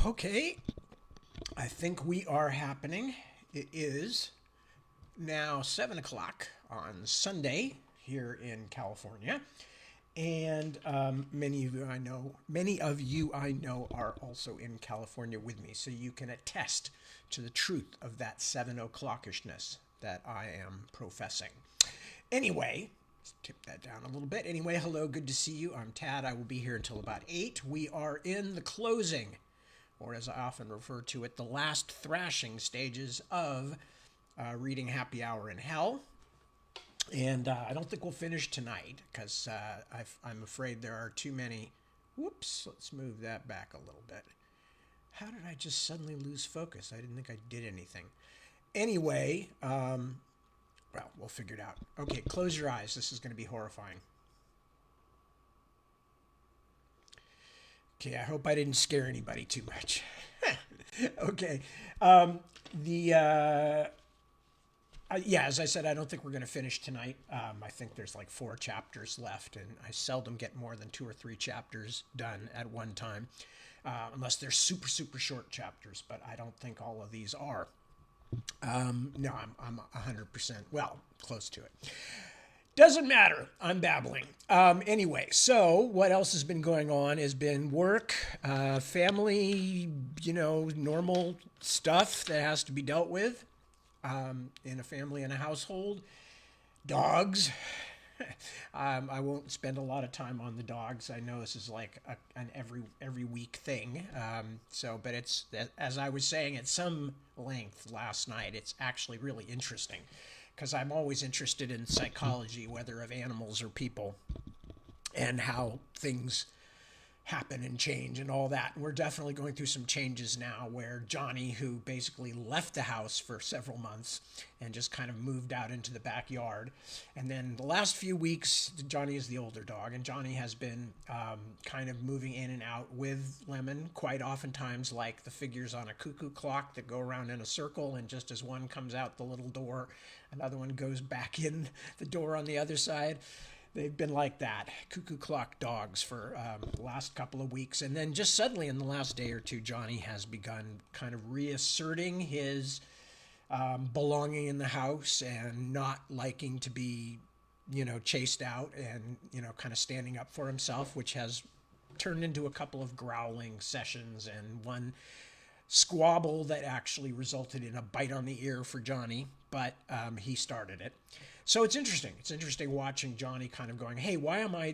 Okay, I think we are happening. It is now 7 o'clock on Sunday here in California. And many of you I know are also in California with me. So you can attest to the truth of that 7 o'clockishness that I am professing. Anyway, let's tip that down a little bit. Anyway, hello, good to see you. I'm Tad. I will be here until about 8. We are in the closing, or as I often refer to it, the last thrashing stages of reading Happy Hour in Hell. And I don't think we'll finish tonight because I'm afraid there are too many. Whoops, let's move that back a little bit. How did I just suddenly lose focus? I didn't think I did anything. Anyway, well, we'll figure it out. Okay, close your eyes. This is going to be horrifying. Okay, I hope I didn't scare anybody too much. Okay. Yeah, as I said, I don't think we're going to finish tonight. I think there's like 4 chapters left, and I seldom get more than 2 or 3 chapters done at one time, unless they're super, super short chapters, but I don't think all of these are. No, I'm 100%, well, close to it. Doesn't matter. I'm babbling. Anyway, so what else has been going on has been work, family, normal stuff that has to be dealt with in a family and a household. Dogs. I won't spend a lot of time on the dogs. I know this is like an every week thing. But it's, as I was saying at some length last night, it's actually really interesting because I'm always interested in psychology, whether of animals or people, and how things happen and change and all that. And we're definitely going through some changes now where Johnny, who basically left the house for several months and just kind of moved out into the backyard. And then the last few weeks, Johnny is the older dog, and Johnny has been kind of moving in and out with Lemon, quite oftentimes like the figures on a cuckoo clock that go around in a circle, and just as one comes out the little door, another one goes back in the door on the other side. They've been like that, cuckoo clock dogs, for the last couple of weeks. And then just suddenly in the last day or two, Johnny has begun kind of reasserting his belonging in the house and not liking to be, chased out, and, kind of standing up for himself, which has turned into a couple of growling sessions and one squabble that actually resulted in a bite on the ear for Johnny, but he started it. So it's interesting. It's interesting watching Johnny kind of going, hey, why am I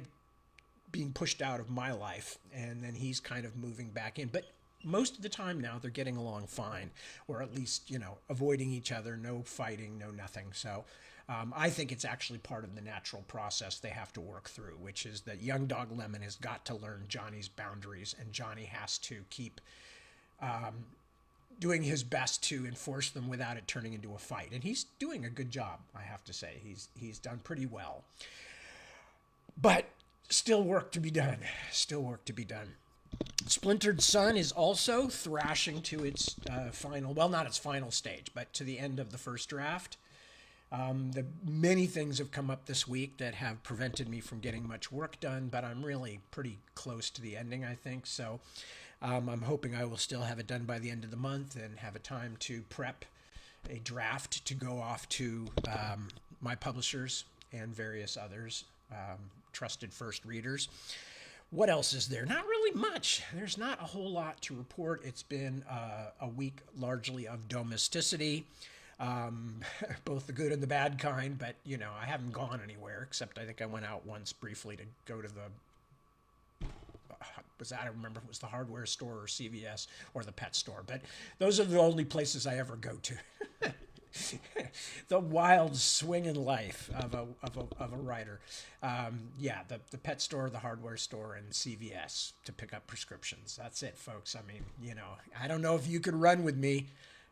being pushed out of my life? And then he's kind of moving back in. But most of the time now, they're getting along fine, or at least, avoiding each other, no fighting, no nothing. So I think it's actually part of the natural process they have to work through, which is that young dog Lemon has got to learn Johnny's boundaries, and Johnny has to keep doing his best to enforce them without it turning into a fight. And he's doing a good job, I have to say. He's done pretty well. But still work to be done. Still work to be done. Splintered Sun is also thrashing to its final, well, not its final stage, but to the end of the first draft. Many things have come up this week that have prevented me from getting much work done, but I'm really pretty close to the ending, I think. So I'm hoping I will still have it done by the end of the month and have a time to prep a draft to go off to my publishers and various others, trusted first readers. What else is there? Not really much. There's not a whole lot to report. It's been a week largely of domesticity, both the good and the bad kind, but, I haven't gone anywhere, except I think I went out once briefly to go to the I don't remember if it was the hardware store or CVS or the pet store, but those are the only places I ever go to. The wild swinging life of a writer. The pet store, the hardware store, and CVS to pick up prescriptions. That's it, folks. I mean, I don't know if you could run with me.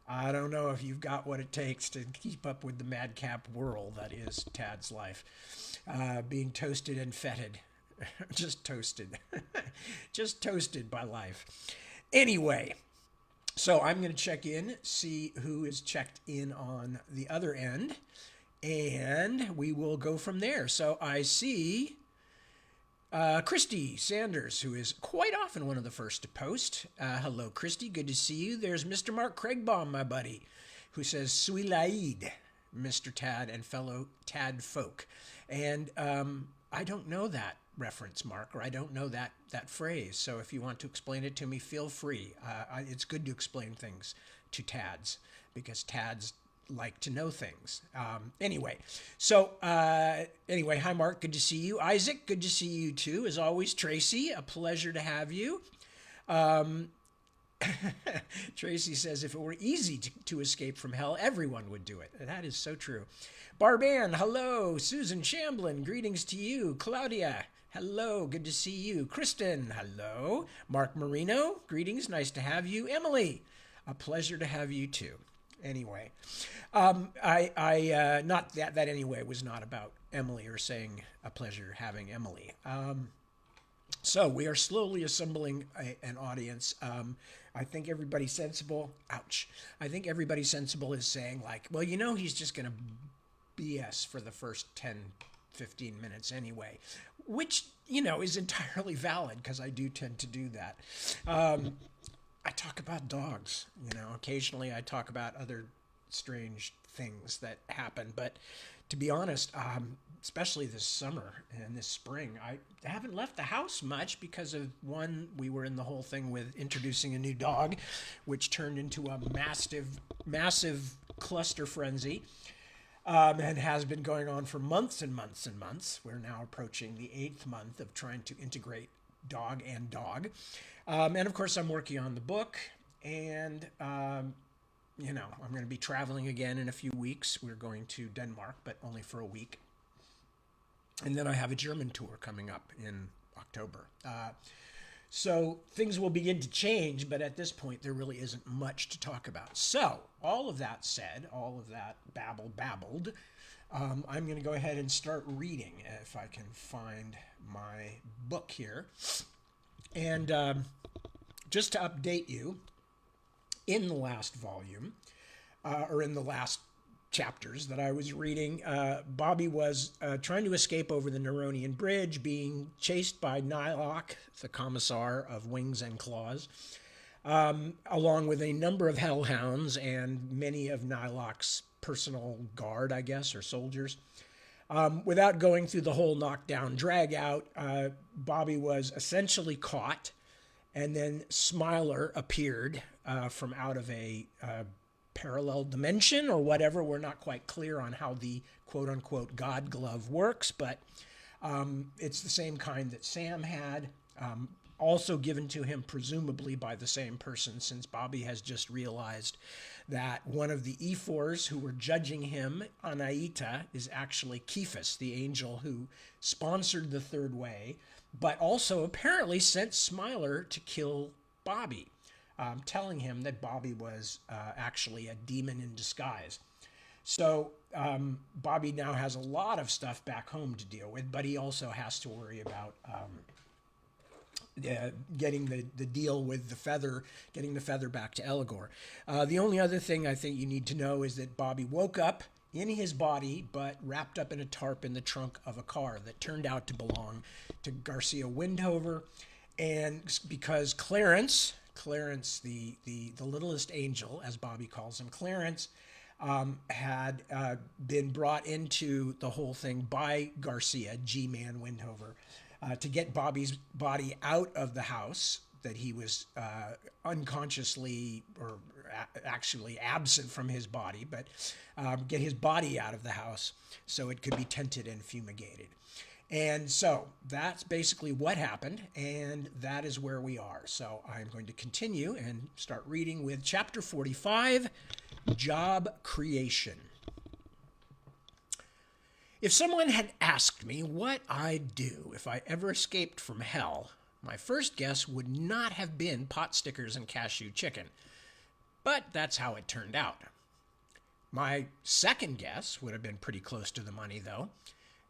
I don't know if you've got what it takes to keep up with the madcap whirl that is Tad's life. Being toasted and fetid. Just toasted. Just toasted by life. Anyway, so I'm going to check in, see who is checked in on the other end, And we will go from there. So I see Christy Sanders, who is quite often one of the first to post. Hello, Christy. Good to see you. There's Mr. Mark Craigbaum, my buddy, who says, Suilaid, Mr. Tad and fellow Tad folk. And I don't know that reference, Mark, or I don't know that phrase. So if you want to explain it to me, feel free. It's good to explain things to Tads because Tads like to know things. Anyway, hi, Mark. Good to see you. Isaac, good to see you too. As always, Tracy, a pleasure to have you. Tracy says, if it were easy to escape from hell, everyone would do it. That is so true. Barban, hello. Susan Shamblin, greetings to you. Claudia, hello. Good to see you. Kristen, hello. Mark Marino, greetings. Nice to have you. Emily, a pleasure to have you too. Anyway, not that anyway was not about Emily or saying a pleasure having Emily. So we are slowly assembling an audience. I think everybody sensible, I think everybody sensible is saying like, well, he's just going to BS for the first 10, 15 minutes anyway, which, is entirely valid because I do tend to do that. I talk about dogs, occasionally I talk about other strange things that happen. But to be honest, especially this summer and this spring, I haven't left the house much because of one, we were in the whole thing with introducing a new dog, which turned into a massive cluster frenzy. And has been going on for months and months and months. We're now approaching the 8th month of trying to integrate dog and dog. And of course, I'm working on the book, and, I'm going to be traveling again in a few weeks. We're going to Denmark, but only for a week. And then I have a German tour coming up in October. So things will begin to change, but at this point, there really isn't much to talk about. So all of that said, all of that babbled, I'm going to go ahead and start reading if I can find my book here. And just to update you, in the last volume, or in the last chapters that I was reading, Bobby was trying to escape over the Neronian Bridge, being chased by Nylok, the commissar of Wings and Claws, along with a number of hellhounds and many of Nylok's personal guard, I guess, or soldiers. Without going through the whole knockdown drag out, Bobby was essentially caught, and then Smiler appeared from out of a parallel dimension or whatever. We're not quite clear on how the quote-unquote God glove works, but it's the same kind that Sam had, also given to him presumably by the same person, since Bobby has just realized that one of the Ephors who were judging him, Anaita, is actually Kephas, the angel who sponsored the Third Way, but also apparently sent Smiler to kill Bobby, telling him that Bobby was actually a demon in disguise. So Bobby now has a lot of stuff back home to deal with, but he also has to worry about getting the deal with the feather, getting the feather back to Eligor. The only other thing I think you need to know is that Bobby woke up in his body, but wrapped up in a tarp in the trunk of a car that turned out to belong to Garcia Windhover. And because Clarence, the littlest angel, as Bobby calls him, Clarence, had been brought into the whole thing by Garcia, G-Man Windhover, to get Bobby's body out of the house that he was unconsciously or actually absent from his body, but get his body out of the house so it could be tented and fumigated. And so that's basically what happened, and that is where we are. So I'm going to continue and start reading with Chapter 45, Job Creation. If someone had asked me what I'd do if I ever escaped from hell, my first guess would not have been pot stickers and cashew chicken. But that's how it turned out. My second guess would have been pretty close to the money, though.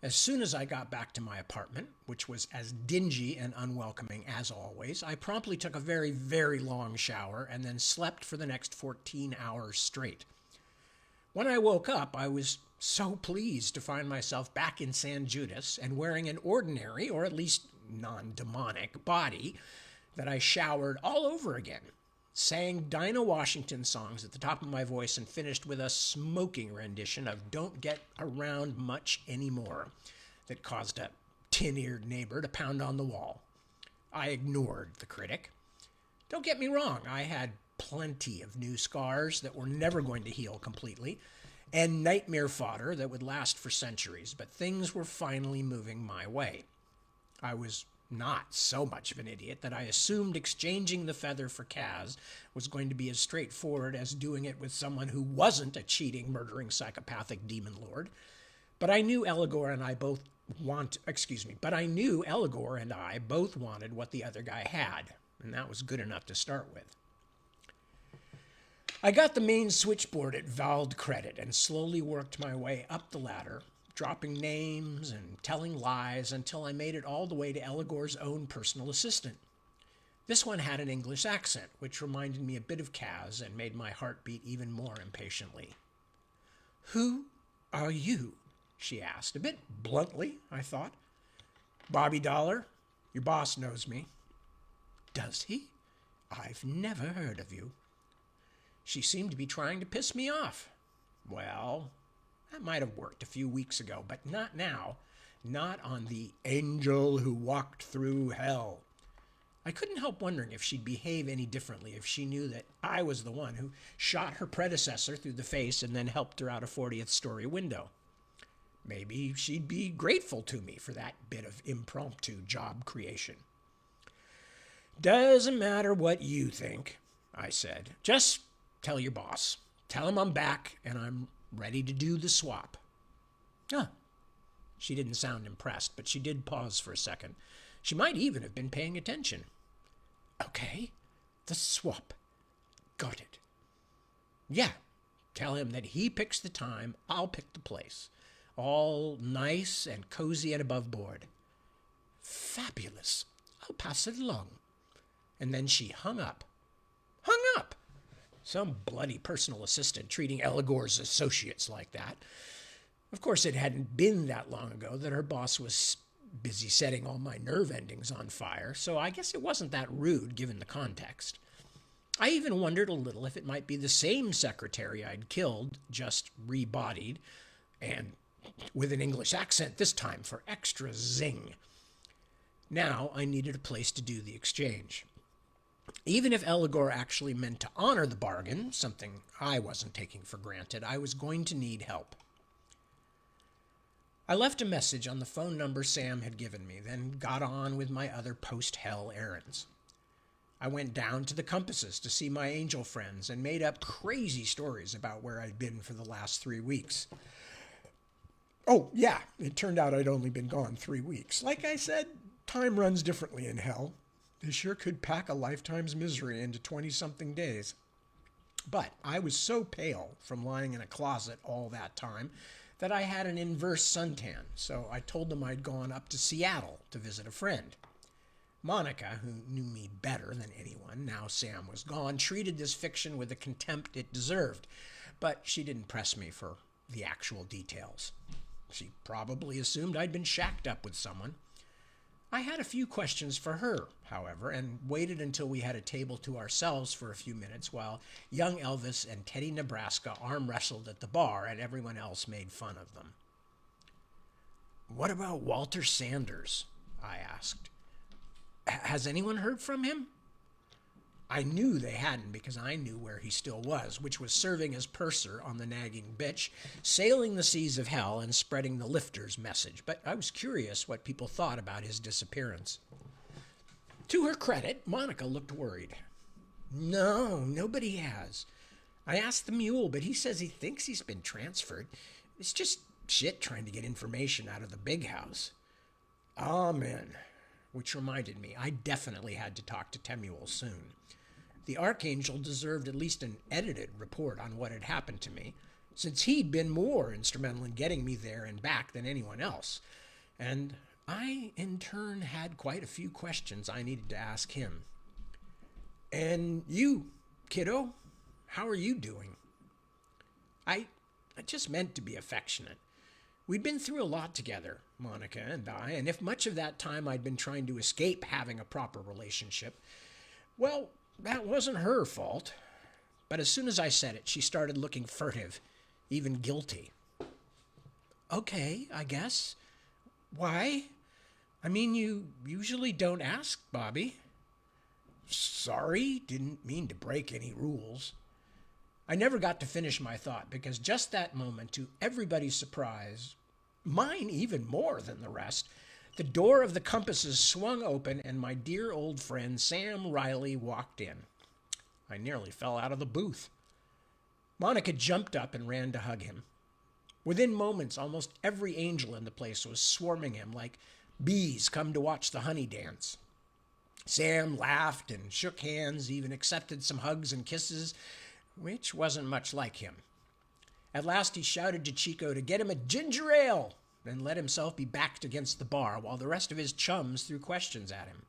As soon as I got back to my apartment, which was as dingy and unwelcoming as always, I promptly took a very, very long shower and then slept for the next 14 hours straight. When I woke up, I was so pleased to find myself back in San Judas and wearing an ordinary, or at least non-demonic, body that I showered all over again, sang Dinah Washington songs at the top of my voice, and finished with a smoking rendition of Don't Get Around Much Anymore that caused a tin-eared neighbor to pound on the wall. I ignored the critic. Don't get me wrong, I had plenty of new scars that were never going to heal completely, and nightmare fodder that would last for centuries, but things were finally moving my way. I was not so much of an idiot that I assumed exchanging the feather for Kaz was going to be as straightforward as doing it with someone who wasn't a cheating, murdering, psychopathic demon lord. But I knew Eligor and I both wanted what the other guy had, and that was good enough to start with. I got the main switchboard at Vald Credit and slowly worked my way up the ladder, dropping names and telling lies until I made it all the way to Eligor's own personal assistant. This one had an English accent, which reminded me a bit of Kaz and made my heart beat even more impatiently. "Who are you?" she asked, a bit bluntly, I thought. "Bobby Dollar. Your boss knows me." "Does he? I've never heard of you." She seemed to be trying to piss me off. Well, that might have worked a few weeks ago, but not now. Not on the angel who walked through hell. I couldn't help wondering if she'd behave any differently if she knew that I was the one who shot her predecessor through the face and then helped her out a 40th story window. Maybe she'd be grateful to me for that bit of impromptu job creation. "Doesn't matter what you think," I said. "Just tell your boss. Tell him I'm back and I'm ready to do the swap." Huh. She didn't sound impressed, but she did pause for a second. She might even have been paying attention. "Okay, the swap. Got it." "Yeah, tell him that he picks the time, I'll pick the place. All nice and cozy and above board." "Fabulous. I'll pass it along." And then she hung up. Hung up! Some bloody personal assistant treating Eligor's associates like that. Of course, it hadn't been that long ago that her boss was busy setting all my nerve endings on fire, so I guess it wasn't that rude given the context. I even wondered a little if it might be the same secretary I'd killed, just rebodied, and with an English accent this time for extra zing. Now I needed a place to do the exchange. Even if Eligor actually meant to honor the bargain, something I wasn't taking for granted, I was going to need help. I left a message on the phone number Sam had given me, then got on with my other post-hell errands. I went down to the Compasses to see my angel friends and made up crazy stories about where I'd been for the last 3 weeks. Oh, yeah, it turned out I'd only been gone 3 weeks. Like I said, time runs differently in hell. They sure could pack a lifetime's misery into 20-something days. But I was so pale from lying in a closet all that time that I had an inverse suntan, so I told them I'd gone up to Seattle to visit a friend. Monica, who knew me better than anyone, now Sam was gone, treated this fiction with the contempt it deserved, but she didn't press me for the actual details. She probably assumed I'd been shacked up with someone. I had a few questions for her, however, and waited until we had a table to ourselves for a few minutes while young Elvis and Teddy Nebraska arm wrestled at the bar and everyone else made fun of them. "What about Walter Sanders?" I asked. "Has anyone heard from him?" I knew they hadn't because I knew where he still was, which was serving as purser on the nagging bitch, sailing the seas of hell and spreading the lifter's message. But I was curious what people thought about his disappearance. To her credit, Monica looked worried. "No, nobody has. I asked the mule, but he says he thinks he's been transferred. It's just shit trying to get information out of the big house." Amen. Which reminded me, I definitely had to talk to Temuel soon. The Archangel deserved at least an edited report on what had happened to me, since he'd been more instrumental in getting me there and back than anyone else. And I, in turn, had quite a few questions I needed to ask him. "And you, kiddo, how are you doing?" I I just meant to be affectionate. We'd been through a lot together, Monica and I, and if much of that time I'd been trying to escape having a proper relationship, well, that wasn't her fault. But as soon as I said it, she started looking furtive, even guilty. Okay, I guess. Why? I mean, you usually don't ask, Bobby. Sorry, didn't mean to break any rules. I never got to finish my thought because just that moment, to everybody's surprise, mine even more than the rest, the door of the compasses swung open and my dear old friend Sam Riley walked in. I nearly fell out of the booth. Monica jumped up and ran to hug him. Within moments, almost every angel in the place was swarming him like bees come to watch the honey dance. Sam laughed and shook hands, even accepted some hugs and kisses, which wasn't much like him. At last he shouted to Chico to get him a ginger ale and let himself be backed against the bar while the rest of his chums threw questions at him.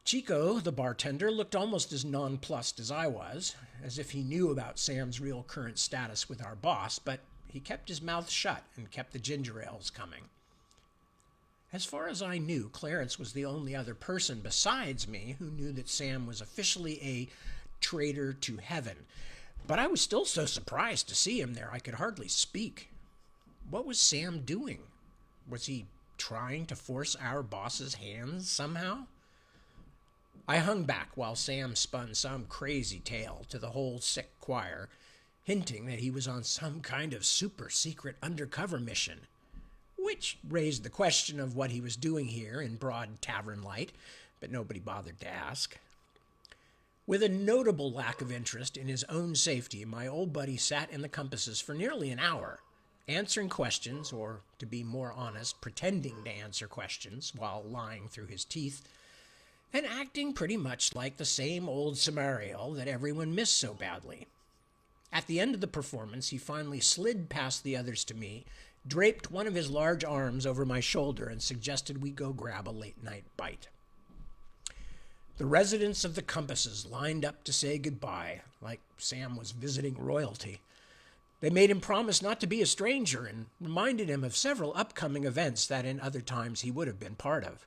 Chico, the bartender, looked almost as nonplussed as I was, as if he knew about Sam's real current status with our boss, but he kept his mouth shut and kept the ginger ales coming. As far as I knew, Clarence was the only other person besides me who knew that Sam was officially a traitor to heaven. But I was still so surprised to see him there I could hardly speak. What was Sam doing? Was he trying to force our boss's hands somehow? I hung back while Sam spun some crazy tale to the whole sick choir, hinting that he was on some kind of super secret undercover mission, which raised the question of what he was doing here in broad tavern light, but nobody bothered to ask. With a notable lack of interest in his own safety, my old buddy sat in the compasses for nearly an hour, answering questions, or, to be more honest, pretending to answer questions while lying through his teeth, and acting pretty much like the same old Samariel that everyone missed so badly. At the end of the performance, he finally slid past the others to me, draped one of his large arms over my shoulder, and suggested we go grab a late-night bite. The residents of the compasses lined up to say goodbye, like Sam was visiting royalty. They made him promise not to be a stranger and reminded him of several upcoming events that in other times he would have been part of.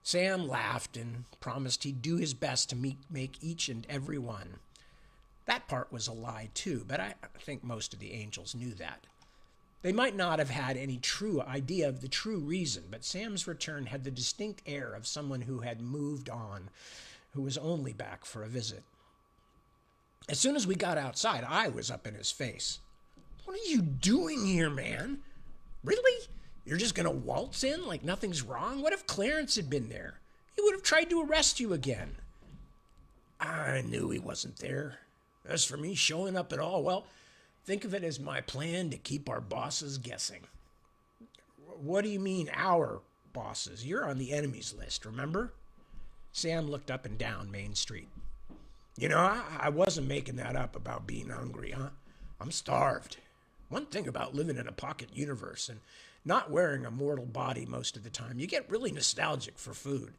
Sam laughed and promised he'd do his best to make each and every one. That part was a lie, too, but I think most of the angels knew that. They might not have had any true idea of the true reason, but Sam's return had the distinct air of someone who had moved on, who was only back for a visit. As soon as we got outside, I was up in his face. "What are you doing here, man? Really? You're just going to waltz in like nothing's wrong? What if Clarence had been there? He would have tried to arrest you again." "I knew he wasn't there. As for me showing up at all, well, think of it as my plan to keep our bosses guessing." "What do you mean, our bosses? You're on the enemies list, remember?" Sam looked up and down Main Street. "You know, I wasn't making that up about being hungry, huh? I'm starved. One thing about living in a pocket universe and not wearing a mortal body most of the time, you get really nostalgic for food.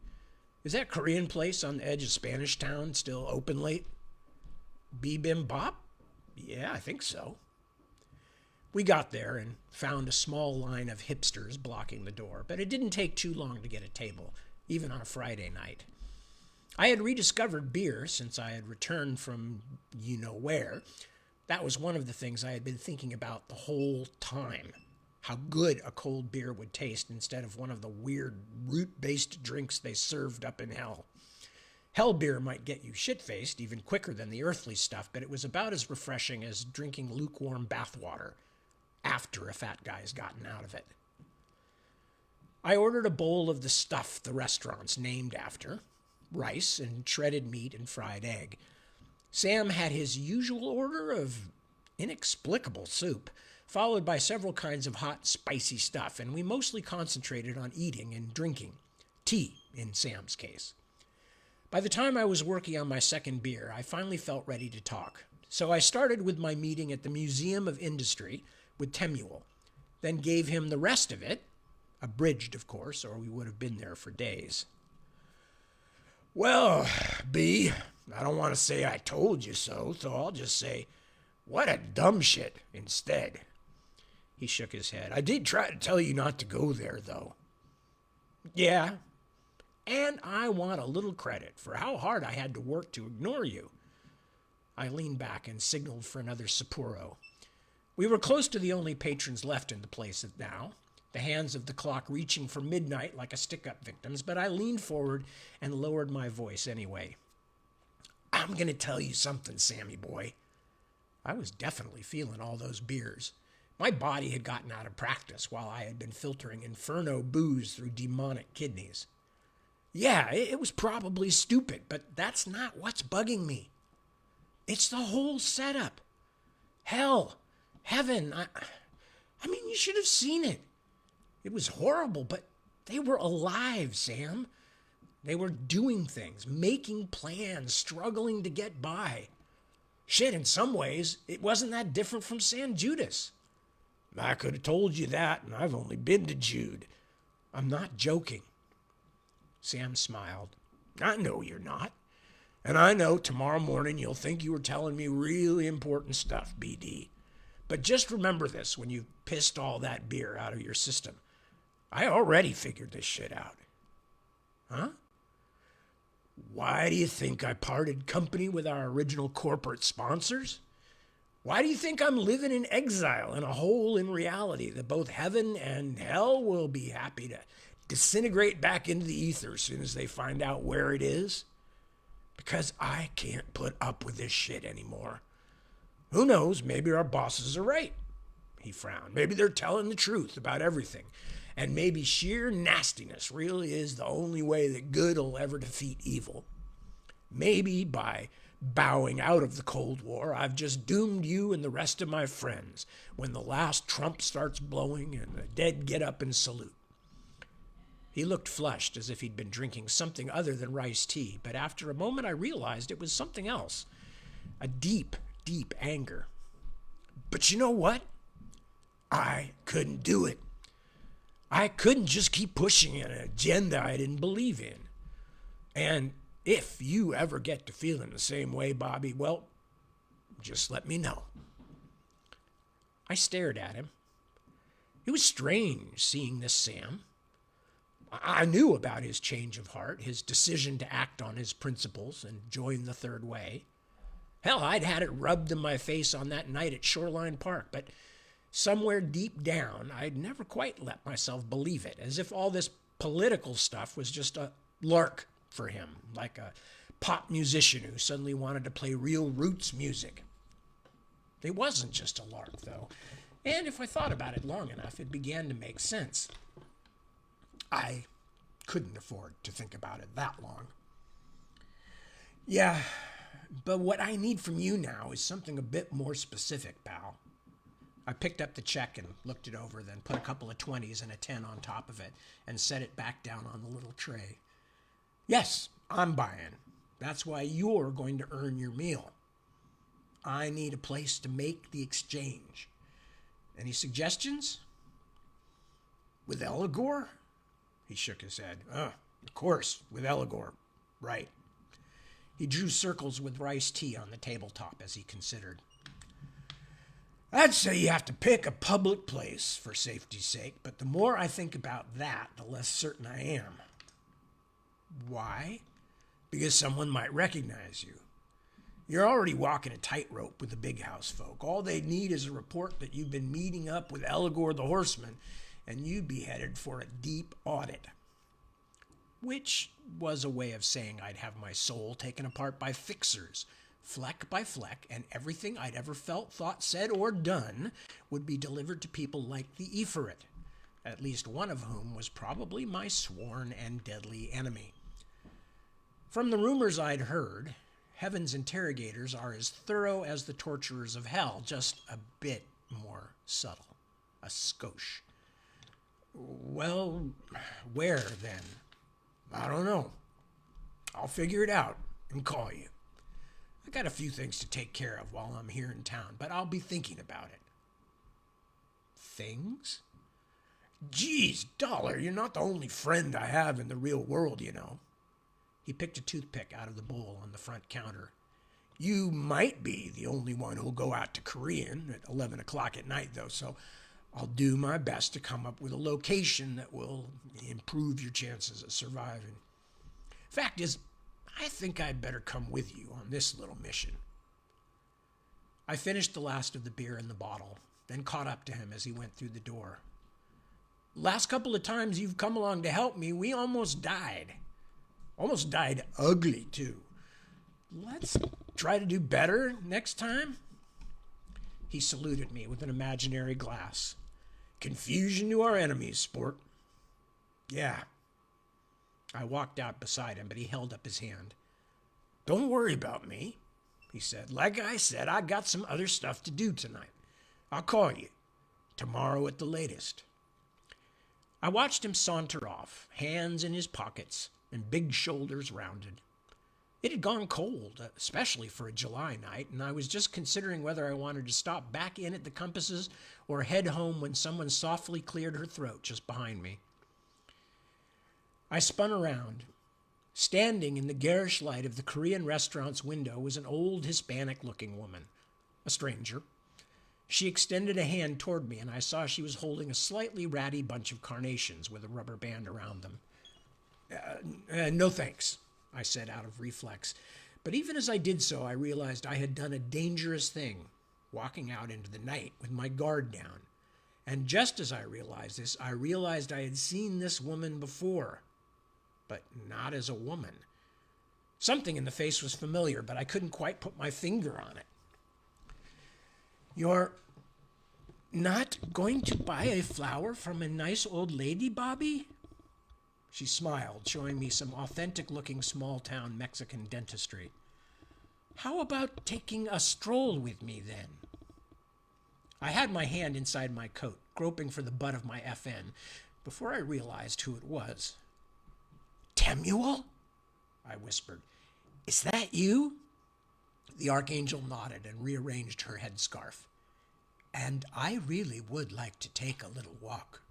Is that Korean place on the edge of Spanish Town still open late?" "Bibimbap? Yeah, I think so." We got there and found a small line of hipsters blocking the door, but it didn't take too long to get a table, even on a Friday night. I had rediscovered beer since I had returned from you-know-where. That was one of the things I had been thinking about the whole time, how good a cold beer would taste instead of one of the weird root-based drinks they served up in hell. Hell beer might get you shit-faced even quicker than the earthly stuff, but it was about as refreshing as drinking lukewarm bathwater after a fat guy's gotten out of it. I ordered a bowl of the stuff the restaurant's named after, rice and shredded meat and fried egg. Sam had his usual order of inexplicable soup, followed by several kinds of hot, spicy stuff, and we mostly concentrated on eating and drinking, tea in Sam's case. By the time I was working on my second beer, I finally felt ready to talk. So I started with my meeting at the Museum of Industry with Temuel, then gave him the rest of it, abridged, of course, or we would have been there for days. "Well, B, I don't want to say I told you so I'll just say, What a dumb shit instead. He shook his head. I did try to tell you not to go there, though. Yeah, and I want a little credit for how hard I had to work to ignore you. I leaned back and signaled for another Sapporo. We were close to the only patrons left in the place now, the hands of the clock reaching for midnight like a stick-up victim's, but I leaned forward and lowered my voice anyway. I'm going to tell you something, Sammy boy. I was definitely feeling all those beers. My body had gotten out of practice while I had been filtering inferno booze through demonic kidneys. Yeah, it was probably stupid, but that's not what's bugging me. It's the whole setup. Hell, heaven, I mean, you should have seen it. It was horrible, but they were alive, Sam. They were doing things, making plans, struggling to get by. Shit, in some ways, it wasn't that different from San Judas. I could have told you that, and I've only been to Jude. I'm not joking. Sam smiled. I know you're not. And I know tomorrow morning you'll think you were telling me really important stuff, BD. But just remember this when you've pissed all that beer out of your system. I already figured this shit out. Huh? Why do you think I parted company with our original corporate sponsors? Why do you think I'm living in exile in a hole in reality that both heaven and hell will be happy to disintegrate back into the ether as soon as they find out where it is? Because I can't put up with this shit anymore. Who knows, maybe our bosses are right. He frowned. Maybe they're telling the truth about everything. And maybe sheer nastiness really is the only way that good will ever defeat evil. Maybe by bowing out of the Cold War, I've just doomed you and the rest of my friends when the last trump starts blowing and the dead get up and salute. He looked flushed, as if he'd been drinking something other than rice tea, but after a moment I realized it was something else. A deep, deep anger. But you know what? I couldn't do it. I couldn't just keep pushing an agenda I didn't believe in. And if you ever get to feeling the same way, Bobby, well, just let me know. I stared at him. It was strange seeing this Sam. I knew about his change of heart, his decision to act on his principles and join the third way. Hell, I'd had it rubbed in my face on that night at Shoreline Park, but somewhere deep down, I'd never quite let myself believe it, as if all this political stuff was just a lark for him, like a pop musician who suddenly wanted to play real roots music. It wasn't just a lark, though, and if I thought about it long enough, it began to make sense. I couldn't afford to think about it that long. Yeah, but what I need from you now is something a bit more specific, pal. I picked up the check and looked it over, then put a couple of 20s and a 10 on top of it and set it back down on the little tray. Yes, I'm buying. That's why you're going to earn your meal. I need a place to make the exchange. Any suggestions? With Eligor? He shook his head. Of course, with Eligor. Right. He drew circles with rice tea on the tabletop as he considered. I'd say you have to pick a public place for safety's sake, but the more I think about that, the less certain I am. Why? Because someone might recognize you. You're already walking a tightrope with the big house folk. All they need is a report that you've been meeting up with Eligor the Horseman, and you'd be headed for a deep audit. Which was a way of saying I'd have my soul taken apart by fixers, fleck by fleck, and everything I'd ever felt, thought, said, or done would be delivered to people like the Ifrit, at least one of whom was probably my sworn and deadly enemy. From the rumors I'd heard, Heaven's interrogators are as thorough as the torturers of hell, just a bit more subtle, a skosh. Well, where then? I don't know. I'll figure it out and call you. I got a few things to take care of while I'm here in town, but I'll be thinking about it. Things? Geez, Dollar, you're not the only friend I have in the real world, you know. He picked a toothpick out of the bowl on the front counter. You might be the only one who'll go out to Korean at 11 o'clock at night, though, so I'll do my best to come up with a location that will improve your chances of surviving. Fact is, I think I'd better come with you on this little mission. I finished the last of the beer in the bottle, then caught up to him as he went through the door. Last couple of times you've come along to help me, we almost died. Almost died ugly, too. Let's try to do better next time. He saluted me with an imaginary glass. Confusion to our enemies, sport. Yeah. I walked out beside him, but he held up his hand. Don't worry about me, he said. Like I said, I got some other stuff to do tonight. I'll call you. Tomorrow at the latest. I watched him saunter off, hands in his pockets and big shoulders rounded. It had gone cold, especially for a July night, and I was just considering whether I wanted to stop back in at the compasses or head home when someone softly cleared her throat just behind me. I spun around. Standing in the garish light of the Korean restaurant's window was an old Hispanic-looking woman, a stranger. She extended a hand toward me, and I saw she was holding a slightly ratty bunch of carnations with a rubber band around them. No thanks, I said out of reflex. But even as I did so, I realized I had done a dangerous thing, walking out into the night with my guard down. And just as I realized this, I realized I had seen this woman before, but not as a woman. Something in the face was familiar, but I couldn't quite put my finger on it. You're not going to buy a flower from a nice old lady, Bobby? She smiled, showing me some authentic-looking small-town Mexican dentistry. How about taking a stroll with me, then? I had my hand inside my coat, groping for the butt of my FN, before I realized who it was. Temuel? I whispered. Is that you? The archangel nodded and rearranged her headscarf. And I really would like to take a little walk.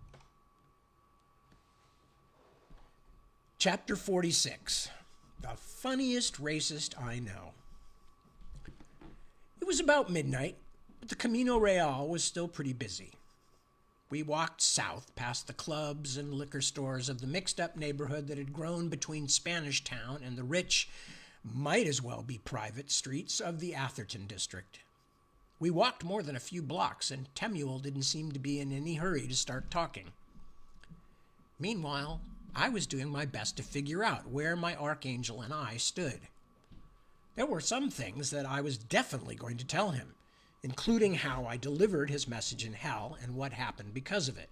Chapter 46. The funniest racist I know. It was about midnight, but the Camino Real was still pretty busy. We walked south past the clubs and liquor stores of the mixed-up neighborhood that had grown between Spanish Town and the rich, might-as-well-be-private streets of the Atherton district. We walked more than a few blocks, and Temuel didn't seem to be in any hurry to start talking. Meanwhile, I was doing my best to figure out where my archangel and I stood. There were some things that I was definitely going to tell him, including how I delivered his message in hell and what happened because of it.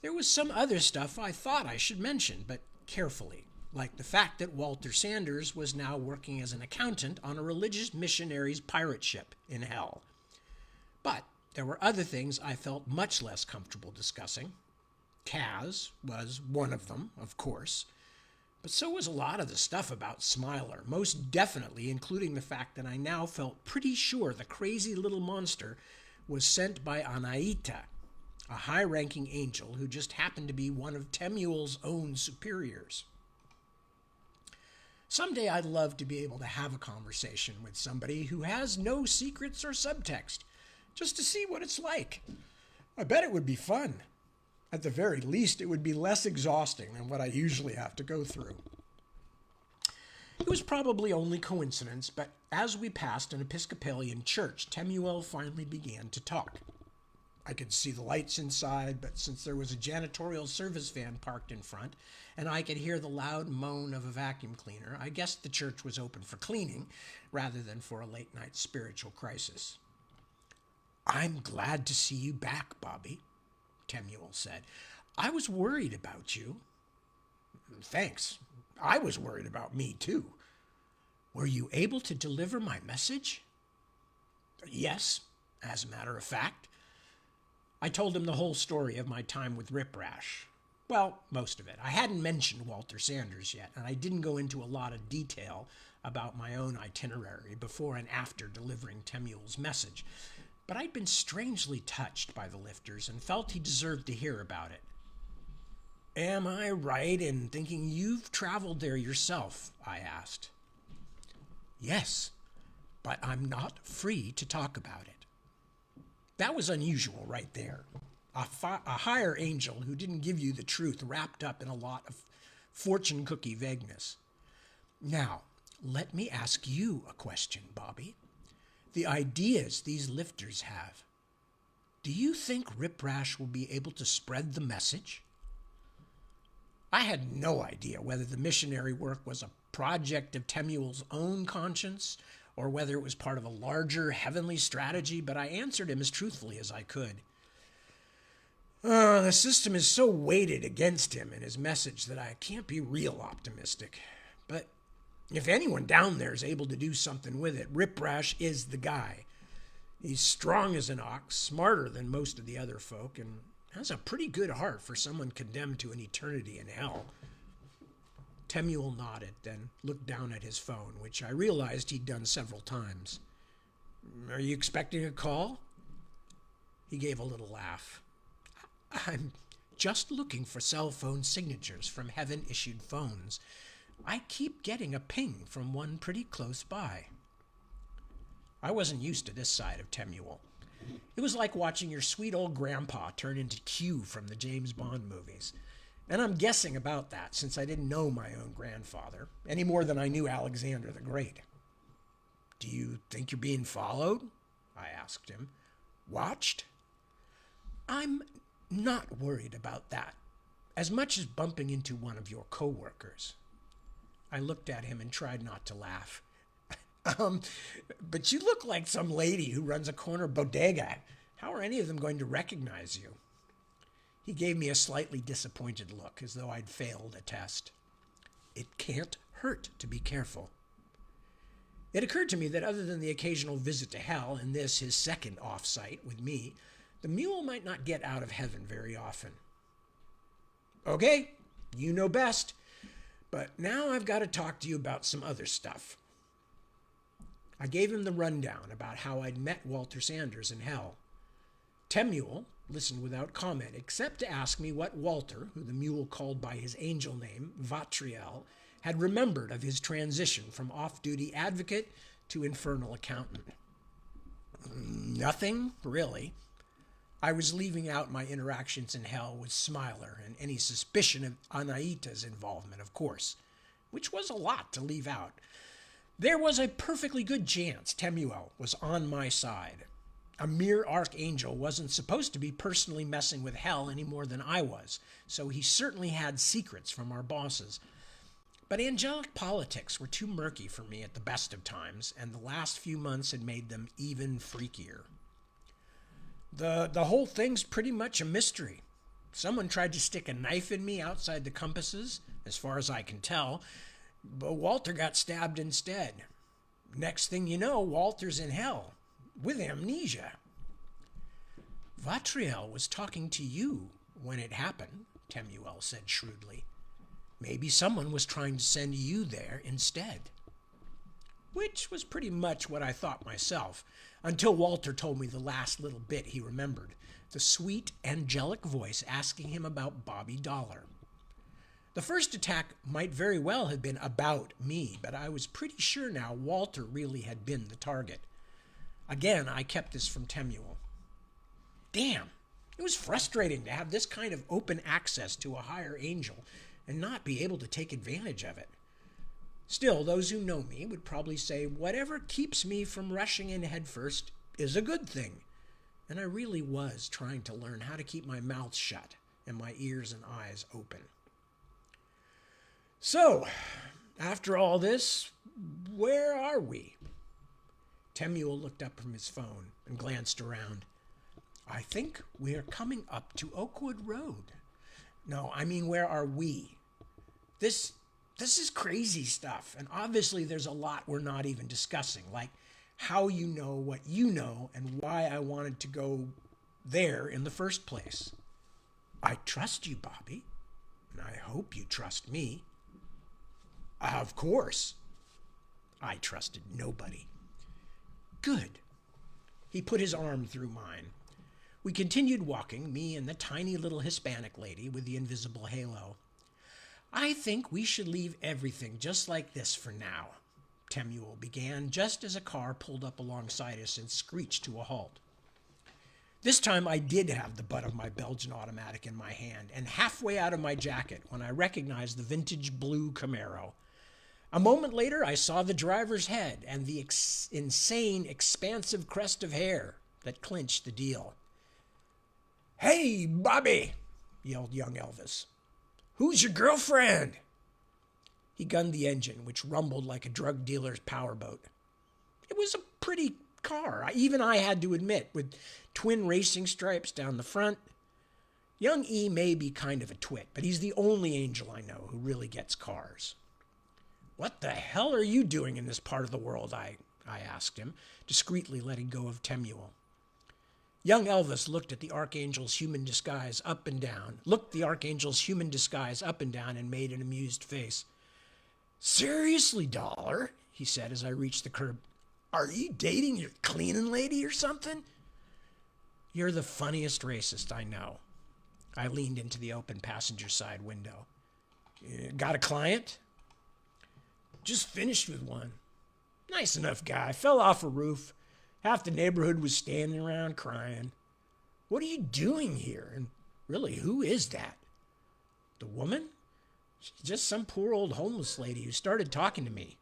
There was some other stuff I thought I should mention, but carefully, like the fact that Walter Sanders was now working as an accountant on a religious missionary's pirate ship in hell. But there were other things I felt much less comfortable discussing. Kaz was one of them, of course. But so was a lot of the stuff about Smiler, most definitely including the fact that I now felt pretty sure the crazy little monster was sent by Anaita, a high-ranking angel who just happened to be one of Temuel's own superiors. Someday I'd love to be able to have a conversation with somebody who has no secrets or subtext, just to see what it's like. I bet it would be fun. At the very least, it would be less exhausting than what I usually have to go through. It was probably only coincidence, but as we passed an Episcopalian church, Temuel finally began to talk. I could see the lights inside, but since there was a janitorial service van parked in front, and I could hear the loud moan of a vacuum cleaner, I guessed the church was open for cleaning rather than for a late-night spiritual crisis. I'm glad to see you back, Bobby, Temuel said. I was worried about you. Thanks. I was worried about me, too. Were you able to deliver my message? Yes, as a matter of fact. I told him the whole story of my time with Rip Rash. Well, most of it. I hadn't mentioned Walter Sanders yet, and I didn't go into a lot of detail about my own itinerary before and after delivering Temuel's message. But I'd been strangely touched by the lifters and felt he deserved to hear about it. Am I right in thinking you've traveled there yourself? I asked. Yes, but I'm not free to talk about it. That was unusual right there. A higher angel who didn't give you the truth wrapped up in a lot of fortune cookie vagueness. Now, let me ask you a question, Bobby. The ideas these lifters have, do you think Rip Rash will be able to spread the message? I had no idea whether the missionary work was a project of Temuel's own conscience or whether it was part of a larger heavenly strategy, but I answered him as truthfully as I could. The system is so weighted against him and his message that I can't be real optimistic. But if anyone down there is able to do something with it, Rip Rash is the guy. He's strong as an ox, smarter than most of the other folk, and has a pretty good heart for someone condemned to an eternity in hell. Temuel nodded, then looked down at his phone, which I realized he'd done several times. Are you expecting a call? He gave a little laugh. I'm just looking for cell phone signatures from heaven-issued phones. I keep getting a ping from one pretty close by. I wasn't used to this side of Temuel. It was like watching your sweet old grandpa turn into Q from the James Bond movies. And I'm guessing about that since I didn't know my own grandfather, any more than I knew Alexander the Great. Do you think you're being followed? I asked him. Watched? I'm not worried about that, as much as bumping into one of your co-workers. I looked at him and tried not to laugh. But you look like some lady who runs a corner bodega. How are any of them going to recognize you? He gave me a slightly disappointed look, as though I'd failed a test. It can't hurt to be careful. It occurred to me that other than the occasional visit to hell, and this his second off-site with me, the mule might not get out of heaven very often. Okay, you know best. But now I've got to talk to you about some other stuff. I gave him the rundown about how I'd met Walter Sanders in hell. Temuel listened without comment, except to ask me what Walter, who the mule called by his angel name, Vatriel, had remembered of his transition from off-duty advocate to infernal accountant. Nothing, really. I was leaving out my interactions in hell with Smiler and any suspicion of Anaita's involvement, of course, which was a lot to leave out. There was a perfectly good chance Temuel was on my side. A mere archangel wasn't supposed to be personally messing with hell any more than I was, so he certainly had secrets from our bosses. But angelic politics were too murky for me at the best of times, and the last few months had made them even freakier. The whole thing's pretty much a mystery. Someone tried to stick a knife in me outside the compasses, as far as I can tell, but Walter got stabbed instead. Next thing you know, Walter's in hell, with amnesia. Vatriel was talking to you when it happened, Temuel said shrewdly. Maybe someone was trying to send you there instead. Which was pretty much what I thought myself, until Walter told me the last little bit he remembered, the sweet, angelic voice asking him about Bobby Dollar. The first attack might very well have been about me, but I was pretty sure now Walter really had been the target. Again, I kept this from Temuel. Damn, it was frustrating to have this kind of open access to a higher angel and not be able to take advantage of it. Still, those who know me would probably say whatever keeps me from rushing in headfirst is a good thing. And I really was trying to learn how to keep my mouth shut and my ears and eyes open. So, after all this, where are we? Temuel looked up from his phone and glanced around. I think we are coming up to Oakwood Road. No, I mean, where are we? This is crazy stuff, and obviously there's a lot we're not even discussing, like how you know what you know and why I wanted to go there in the first place. I trust you, Bobby, and I hope you trust me. Of course. I trusted nobody. Good. He put his arm through mine. We continued walking, me and the tiny little Hispanic lady with the invisible halo. I think we should leave everything just like this for now. Temuel began just as a car pulled up alongside us and screeched to a halt. This time I did have the butt of my Belgian automatic in my hand and halfway out of my jacket when I recognized the vintage blue Camaro. A moment later, I saw the driver's head and the insane, expansive crest of hair that clinched the deal. "Hey, Bobby," yelled young Elvis. "Who's your girlfriend?" He gunned the engine, which rumbled like a drug dealer's powerboat. It was a pretty car, even I had to admit, with twin racing stripes down the front. Young E may be kind of a twit, but he's the only angel I know who really gets cars. "What the hell are you doing in this part of the world?" I asked him, discreetly letting go of Temuel. Young Elvis looked the Archangel's human disguise up and down, and made an amused face. "Seriously, Dollar," he said as I reached the curb, "are you dating your cleaning lady or something?" "You're the funniest racist I know." I leaned into the open passenger side window. "Got a client?" "Just finished with one. Nice enough guy. Fell off a roof. Half the neighborhood was standing around crying. What are you doing here? And really, who is that?" "The woman? She's just some poor old homeless lady who started talking to me."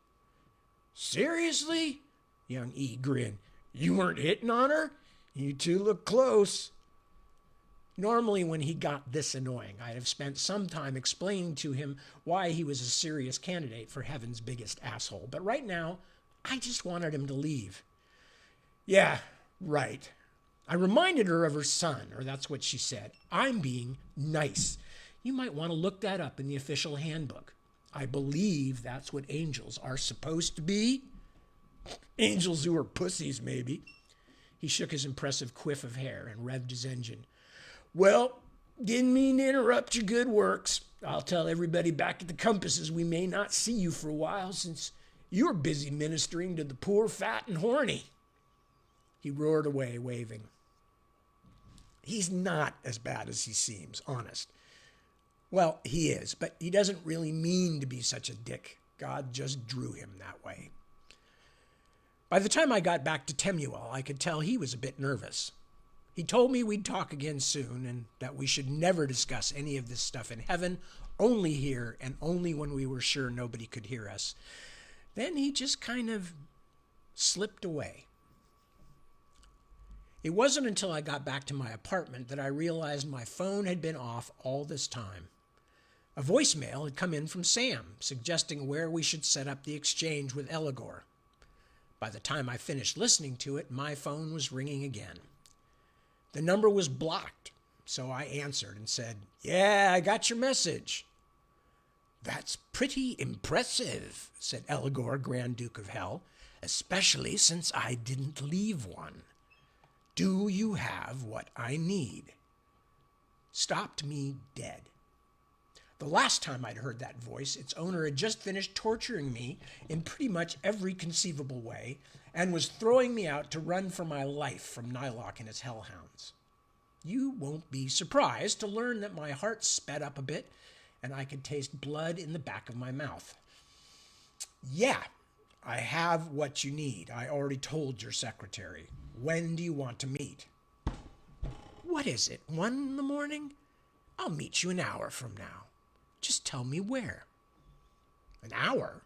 "Seriously?" Young E grinned. "You weren't hitting on her? You two look close." Normally, when he got this annoying, I'd have spent some time explaining to him why he was a serious candidate for heaven's biggest asshole. But right now, I just wanted him to leave. "Yeah, right." I reminded her of her son, or that's what she said. "I'm being nice. You might want to look that up in the official handbook. I believe that's what angels are supposed to be. Angels who are pussies, maybe." He shook his impressive quiff of hair and revved his engine. "Well, didn't mean to interrupt your good works. I'll tell everybody back at the Compasses we may not see you for a while since you're busy ministering to the poor, fat, and horny." He roared away, waving. He's not as bad as he seems, honest. Well, he is, but he doesn't really mean to be such a dick. God just drew him that way. By the time I got back to Temuel, I could tell he was a bit nervous. He told me we'd talk again soon and that we should never discuss any of this stuff in heaven, only here and only when we were sure nobody could hear us. Then he just kind of slipped away. It wasn't until I got back to my apartment that I realized my phone had been off all this time. A voicemail had come in from Sam, suggesting where we should set up the exchange with Eligor. By the time I finished listening to it, my phone was ringing again. The number was blocked, so I answered and said, "Yeah, I got your message." "That's pretty impressive," said Eligor, Grand Duke of Hell, "especially since I didn't leave one. Do you have what I need?" Stopped me dead. The last time I'd heard that voice, its owner had just finished torturing me in pretty much every conceivable way and was throwing me out to run for my life from Nylock and his hellhounds. You won't be surprised to learn that my heart sped up a bit and I could taste blood in the back of my mouth. "Yeah, I have what you need. I already told your secretary. When do you want to meet?" "What is it, 1 in the morning? I'll meet you an hour from now. Just tell me where." An hour?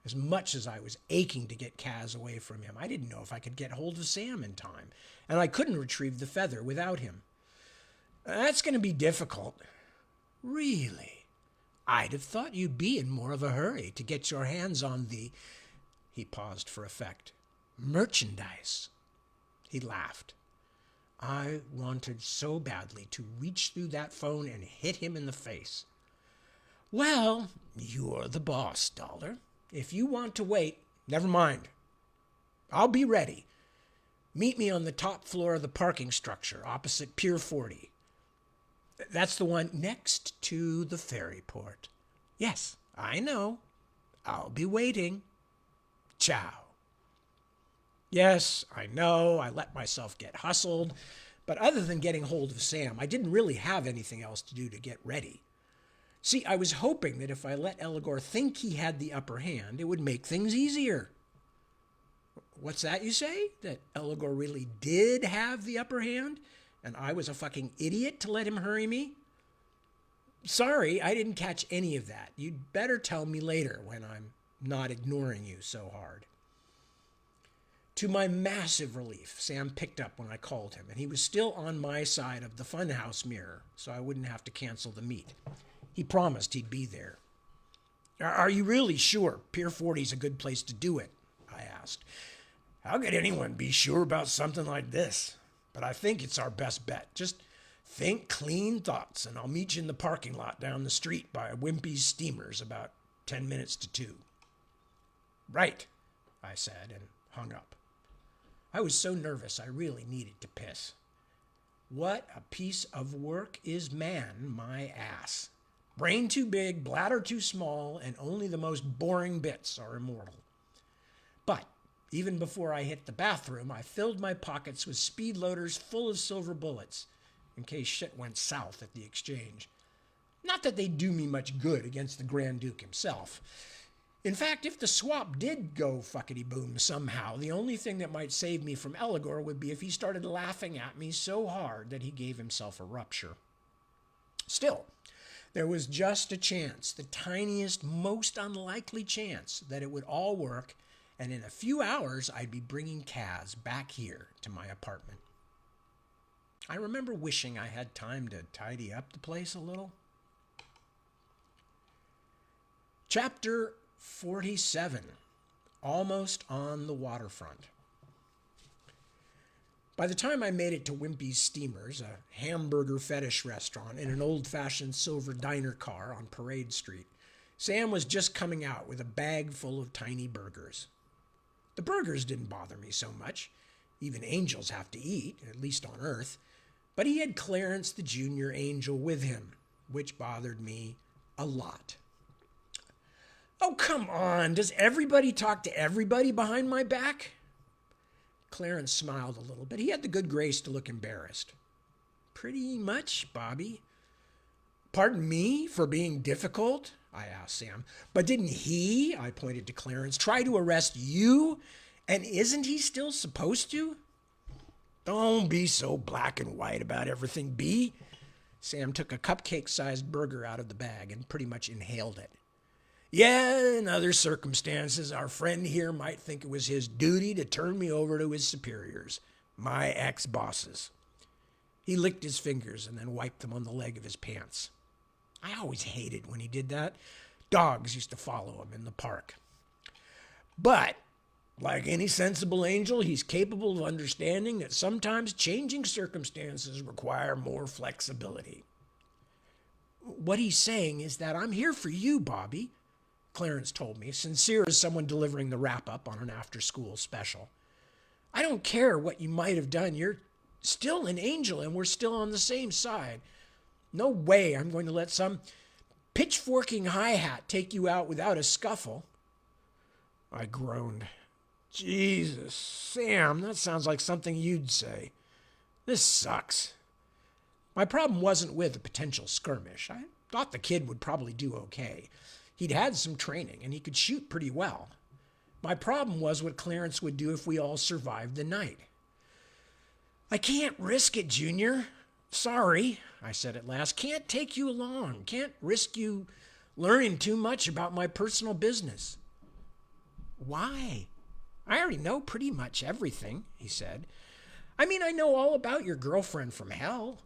As much as I was aching to get Kaz away from him, I didn't know if I could get hold of Sam in time, and I couldn't retrieve the feather without him. "That's going to be difficult." "Really? I'd have thought you'd be in more of a hurry to get your hands on the—" He paused for effect. "Merchandise." He laughed. I wanted so badly to reach through that phone and hit him in the face. "Well, you're the boss, Dollar. If you want to wait, never mind. I'll be ready. Meet me on the top floor of the parking structure opposite Pier 40. That's the one next to the ferry port. Yes, I know. I'll be waiting. Ciao." Yes, I know, I let myself get hustled, but other than getting hold of Sam, I didn't really have anything else to do to get ready. See, I was hoping that if I let Eligor think he had the upper hand, it would make things easier. What's that you say? That Eligor really did have the upper hand, and I was a fucking idiot to let him hurry me? Sorry, I didn't catch any of that. You'd better tell me later when I'm not ignoring you so hard. To my massive relief, Sam picked up when I called him, and he was still on my side of the funhouse mirror, so I wouldn't have to cancel the meet. He promised he'd be there. Are you really sure Pier 40's a good place to do it? I asked. How could anyone be sure about something like this? But I think it's our best bet. Just think clean thoughts, and I'll meet you in the parking lot down the street by Wimpy's Steamers about 10 minutes to 2. Right, I said, and hung up. I was so nervous I really needed to piss. What a piece of work is man, my ass. Brain too big, bladder too small, and only the most boring bits are immortal. But even before I hit the bathroom, I filled my pockets with speed loaders full of silver bullets, in case shit went south at the exchange. Not that they'd do me much good against the Grand Duke himself. In fact, if the swap did go fuckity-boom somehow, the only thing that might save me from Eligor would be if he started laughing at me so hard that he gave himself a rupture. Still, there was just a chance, the tiniest, most unlikely chance, that it would all work, and in a few hours I'd be bringing Kaz back here to my apartment. I remember wishing I had time to tidy up the place a little. Chapter 47, Almost on the Waterfront. By the time I made it to Wimpy's Steamers, a hamburger fetish restaurant in an old-fashioned silver diner car on Parade Street, Sam was just coming out with a bag full of tiny burgers. The burgers didn't bother me so much. Even angels have to eat, at least on Earth. But he had Clarence the Junior Angel with him, which bothered me a lot. Oh, come on. Does everybody talk to everybody behind my back? Clarence smiled a little, but he had the good grace to look embarrassed. Pretty much, Bobby. Pardon me for being difficult? I asked Sam. But didn't he, I pointed to Clarence, try to arrest you? And isn't he still supposed to? Don't be so black and white about everything, B. Sam took a cupcake-sized burger out of the bag and pretty much inhaled it. Yeah, in other circumstances, our friend here might think it was his duty to turn me over to his superiors, my ex-bosses. He licked his fingers and then wiped them on the leg of his pants. I always hated when he did that. Dogs used to follow him in the park. But, like any sensible angel, he's capable of understanding that sometimes changing circumstances require more flexibility. What he's saying is that I'm here for you, Bobby, Clarence told me, sincere as someone delivering the wrap-up on an after-school special. I don't care what you might have done. You're still an angel, and we're still on the same side. No way I'm going to let some pitchforking hi-hat take you out without a scuffle. I groaned. Jesus, Sam, that sounds like something you'd say. This sucks. My problem wasn't with a potential skirmish. I thought the kid would probably do okay. He'd had some training, and he could shoot pretty well. My problem was what Clarence would do if we all survived the night. I can't risk it, Junior. Sorry, I said at last. Can't take you along. Can't risk you learning too much about my personal business. Why? I already know pretty much everything, he said. I mean, I know all about your girlfriend from hell.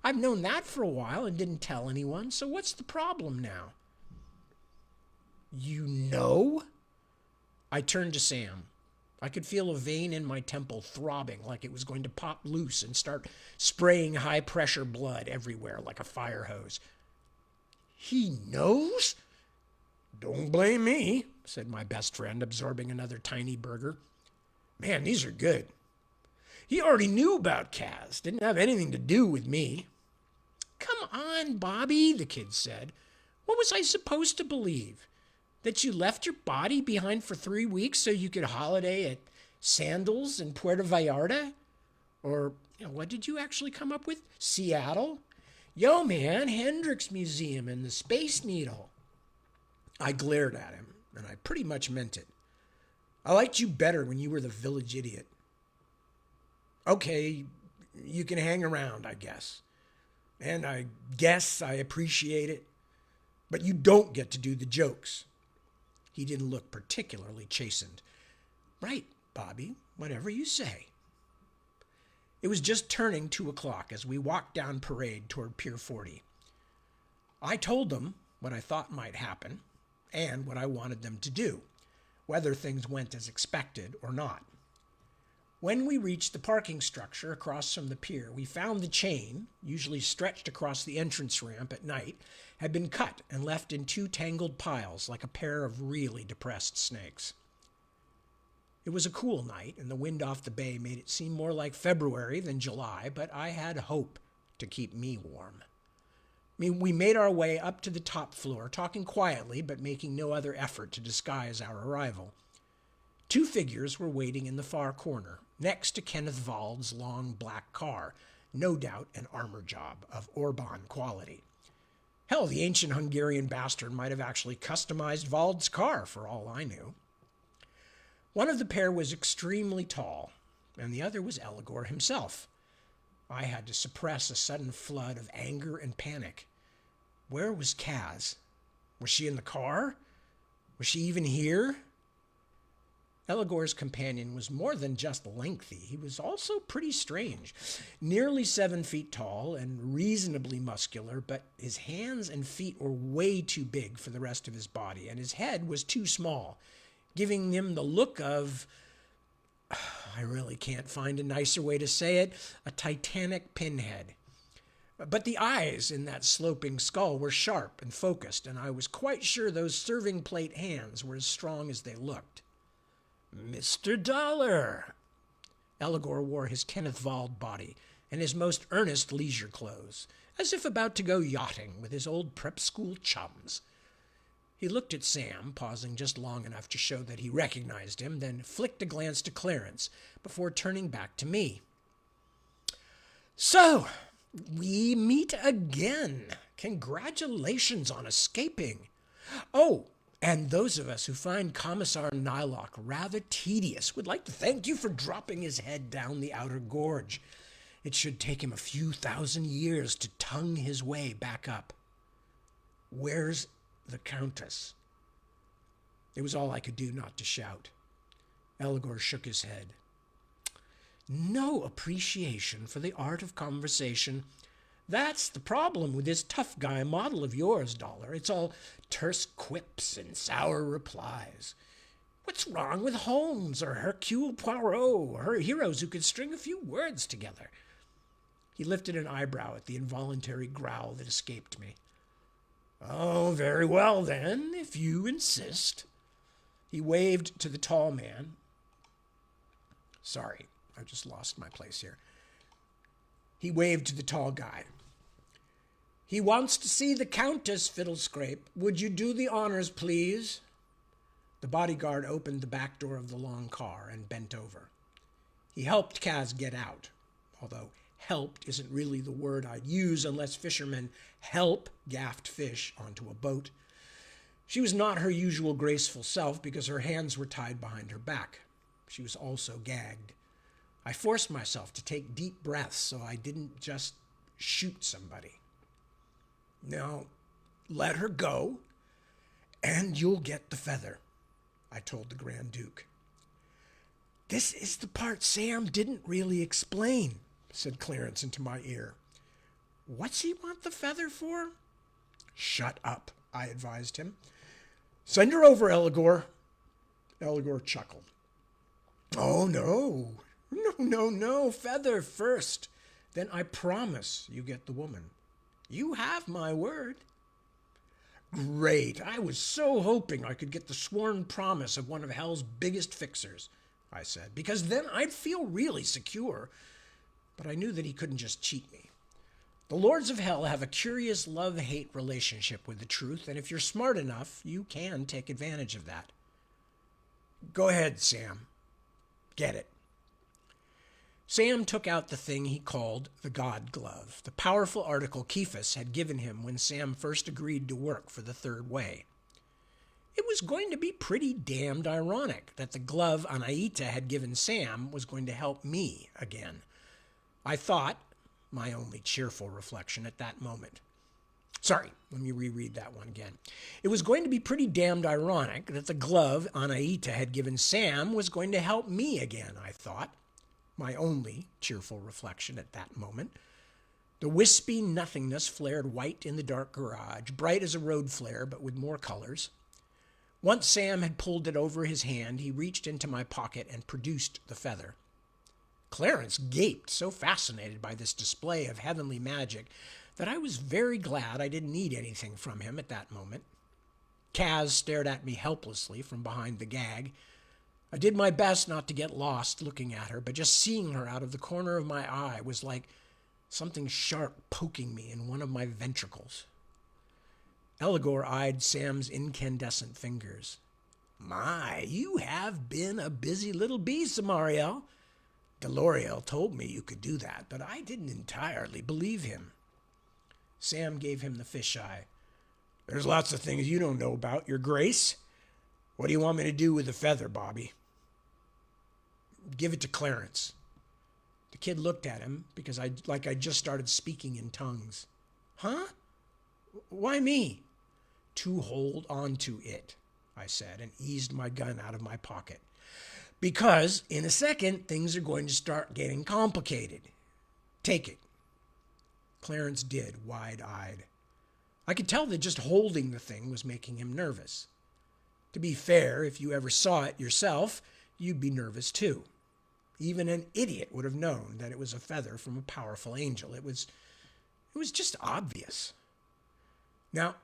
I've known that for a while and didn't tell anyone, so what's the problem now? You know? I turned to Sam. I could feel a vein in my temple throbbing like it was going to pop loose and start spraying high-pressure blood everywhere like a fire hose. He knows? Don't blame me, said my best friend, absorbing another tiny burger. Man, these are good. He already knew about Kaz. Didn't have anything to do with me. Come on, Bobby, the kid said. What was I supposed to believe? That you left your body behind for 3 weeks so you could holiday at Sandals in Puerto Vallarta? Or, what did you actually come up with? Seattle? Yo, man, Hendrix Museum and the Space Needle. I glared at him, and I pretty much meant it. I liked you better when you were the village idiot. Okay, you can hang around, I guess. And I guess I appreciate it. But you don't get to do the jokes. He didn't look particularly chastened. Right, Bobby, whatever you say. It was just turning 2 o'clock as we walked down Parade toward Pier 40. I told them what I thought might happen and what I wanted them to do, whether things went as expected or not. When we reached the parking structure across from the pier, we found the chain, usually stretched across the entrance ramp at night, had been cut and left in 2 tangled piles like a pair of really depressed snakes. It was a cool night, and the wind off the bay made it seem more like February than July, but I had hope to keep me warm. We made our way up to the top floor, talking quietly but making no other effort to disguise our arrival. 2 figures were waiting in the far corner, next to Kenneth Wald's long black car, no doubt an armor job of Orban quality. Hell, the ancient Hungarian bastard might have actually customized Wald's car for all I knew. One of the pair was extremely tall, and the other was Eligor himself. I had to suppress a sudden flood of anger and panic. Where was Kaz? Was she in the car? Was she even here? Eligor's companion was more than just lengthy. He was also pretty strange. Nearly 7 feet tall and reasonably muscular, but his hands and feet were way too big for the rest of his body, and his head was too small, giving him the look of, I really can't find a nicer way to say it, a titanic pinhead. But the eyes in that sloping skull were sharp and focused, and I was quite sure those serving plate hands were as strong as they looked. Mr. Dollar! Eligor wore his Kenneth Wald body and his most earnest leisure clothes, as if about to go yachting with his old prep school chums. He looked at Sam, pausing just long enough to show that he recognized him, then flicked a glance to Clarence before turning back to me. So, we meet again. Congratulations on escaping. Oh, and those of us who find Commissar Nylock rather tedious would like to thank you for dropping his head down the outer gorge. It should take him a few thousand years to tongue his way back up. Where's the Countess? It was all I could do not to shout. Eligor shook his head. No appreciation for the art of conversation. That's the problem with this tough guy model of yours, Dollar. It's all terse quips and sour replies. What's wrong with Holmes or Hercule Poirot, her heroes who could string a few words together? He lifted an eyebrow at the involuntary growl that escaped me. Oh, very well then, if you insist. He waved to the tall man. Sorry, I just lost my place here. He waved to the tall guy. He wants to see the Countess, Fiddlescrape. Would you do the honors, please? The bodyguard opened the back door of the long car and bent over. He helped Kaz get out, although helped isn't really the word I'd use unless fishermen help gaffed fish onto a boat. She was not her usual graceful self because her hands were tied behind her back. She was also gagged. I forced myself to take deep breaths so I didn't just shoot somebody. Now, let her go, and you'll get the feather, I told the Grand Duke. This is the part Sam didn't really explain, said Clarence into my ear. What's he want the feather for? Shut up, I advised him. Send her over, Eligor. Eligor chuckled. Oh, no, feather first. Then I promise you get the woman. You have my word. Great. I was so hoping I could get the sworn promise of one of hell's biggest fixers, I said, because then I'd feel really secure. But I knew that he couldn't just cheat me. The Lords of Hell have a curious love-hate relationship with the truth, and if you're smart enough, you can take advantage of that. Go ahead, Sam. Get it. Sam took out the thing he called the God Glove, the powerful article Kephas had given him when Sam first agreed to work for the Third Way. It was going to be pretty damned ironic that the glove Anaita had given Sam was going to help me again. I thought, my only cheerful reflection at that moment. Sorry, let me reread that one again. It was going to be pretty damned ironic that the glove Anaita had given Sam was going to help me again, I thought. My only cheerful reflection at that moment. The wispy nothingness flared white in the dark garage, bright as a road flare, but with more colors. Once Sam had pulled it over his hand, he reached into my pocket and produced the feather. Clarence gaped, so fascinated by this display of heavenly magic that I was very glad I didn't need anything from him at that moment. Kaz stared at me helplessly from behind the gag. I did my best not to get lost looking at her, but just seeing her out of the corner of my eye was like something sharp poking me in one of my ventricles. Eligor eyed Sam's incandescent fingers. My, you have been a busy little bee, Samariel. Deloriel told me you could do that, but I didn't entirely believe him. Sam gave him the fisheye. There's lots of things you don't know about, Your Grace. What do you want me to do with the feather, Bobby? Give it to Clarence. The kid looked at him because I just started speaking in tongues. Huh? Why me? To hold on to it, I said, and eased my gun out of my pocket. Because in a second, things are going to start getting complicated. Take it. Clarence did, wide-eyed. I could tell that just holding the thing was making him nervous. To be fair, if you ever saw it yourself, you'd be nervous too. Even an idiot would have known that it was a feather from a powerful angel. It was just obvious. Now,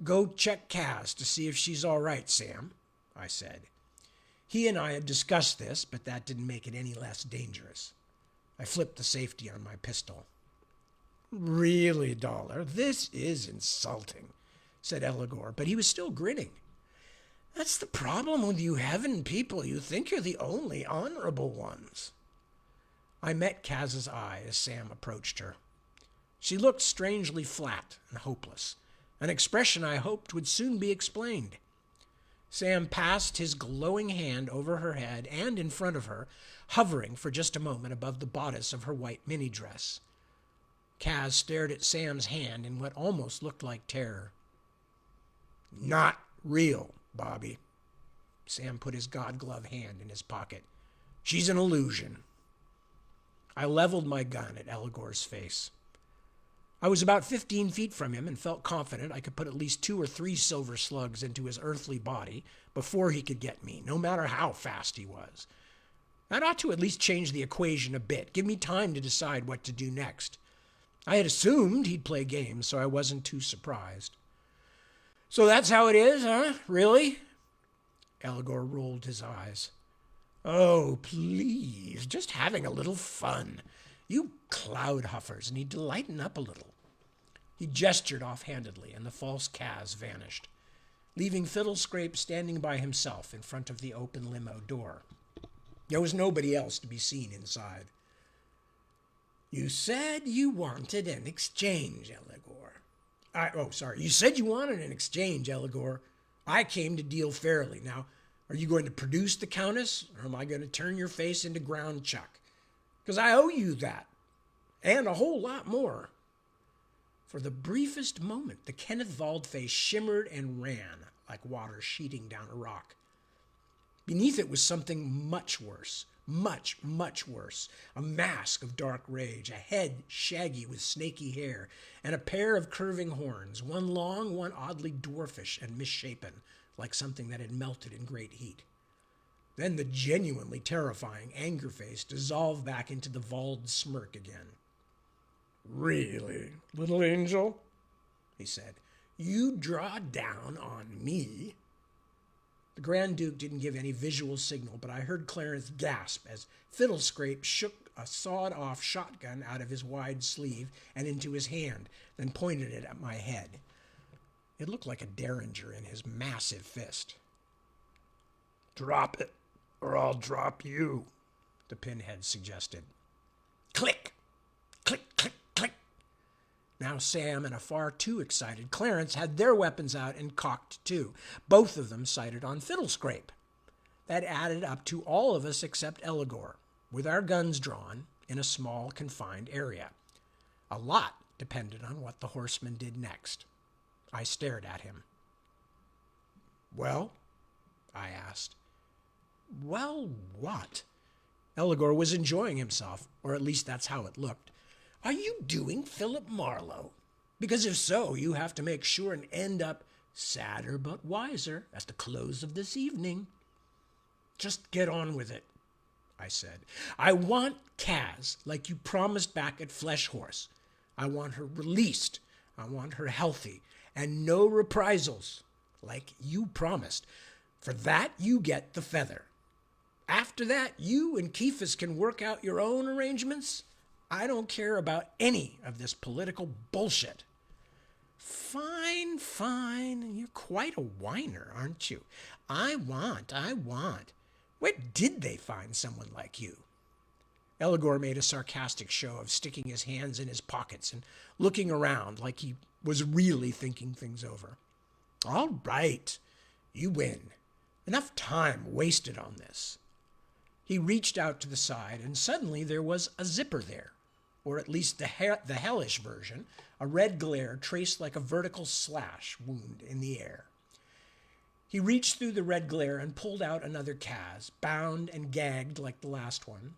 go check Kaz to see if she's all right, Sam, I said. He and I had discussed this, but that didn't make it any less dangerous. I flipped the safety on my pistol. Really, Dollar, this is insulting, said Eligor, but he was still grinning. That's the problem with you heaven people. You think you're the only honorable ones. I met Kaz's eye as Sam approached her. She looked strangely flat and hopeless, an expression I hoped would soon be explained. Sam passed his glowing hand over her head and in front of her, hovering for just a moment above the bodice of her white mini-dress. Kaz stared at Sam's hand in what almost looked like terror. Not real, Bobby. Sam put his God-glove hand in his pocket. She's an illusion. I leveled my gun at Eligor's face. I was about 15 feet from him and felt confident I could put at least 2 or 3 silver slugs into his earthly body before he could get me, no matter how fast he was. That ought to at least change the equation a bit, give me time to decide what to do next. I had assumed he'd play games, so I wasn't too surprised. So that's how it is, huh? Really? Eligor rolled his eyes. Oh, please, just having a little fun. You cloud huffers need to lighten up a little. He gestured offhandedly, and the false Kaz vanished, leaving Fiddlescrape standing by himself in front of the open limo door. There was nobody else to be seen inside. You said you wanted an exchange, Eligor. You said you wanted an exchange, Eligor. I came to deal fairly. Now, are you going to produce the Countess, or am I going to turn your face into ground chuck? Because I owe you that, and a whole lot more. For the briefest moment, the Kenneth Vald face shimmered and ran like water sheeting down a rock. Beneath it was something much worse, much, much worse. A mask of dark rage, a head shaggy with snaky hair, and a pair of curving horns, one long, one oddly dwarfish and misshapen, like something that had melted in great heat. Then the genuinely terrifying anger face dissolved back into the Vald smirk again. Really, little angel? He said. You draw down on me? The Grand Duke didn't give any visual signal, but I heard Clarence gasp as Fiddlescrape shook a sawed-off shotgun out of his wide sleeve and into his hand, then pointed it at my head. It looked like a derringer in his massive fist. Drop it, or I'll drop you, the pinhead suggested. Now Sam and a far too excited Clarence had their weapons out and cocked too, both of them sighted on Fiddlescrape. That added up to all of us except Eligor, with our guns drawn in a small confined area. A lot depended on what the horseman did next. I stared at him. "Well?" I asked. "Well, what?" Eligor was enjoying himself, or at least that's how it looked. "Are you doing Philip Marlowe? Because if so, you have to make sure and end up sadder but wiser at the close of this evening." "Just get on with it," I said. "I want Kaz like you promised back at Flesh Horse. I want her released. I want her healthy and no reprisals, like you promised. For that, you get the feather. After that, you and Kephas can work out your own arrangements. I don't care about any of this political bullshit." "Fine, fine. You're quite a whiner, aren't you? I want. Where did they find someone like you?" Eligor made a sarcastic show of sticking his hands in his pockets and looking around like he was really thinking things over. "All right, you win. Enough time wasted on this." He reached out to the side, and suddenly there was a zipper there, or at least the hellish version, a red glare traced like a vertical slash wound in the air. He reached through the red glare and pulled out another Kaz, bound and gagged like the last one.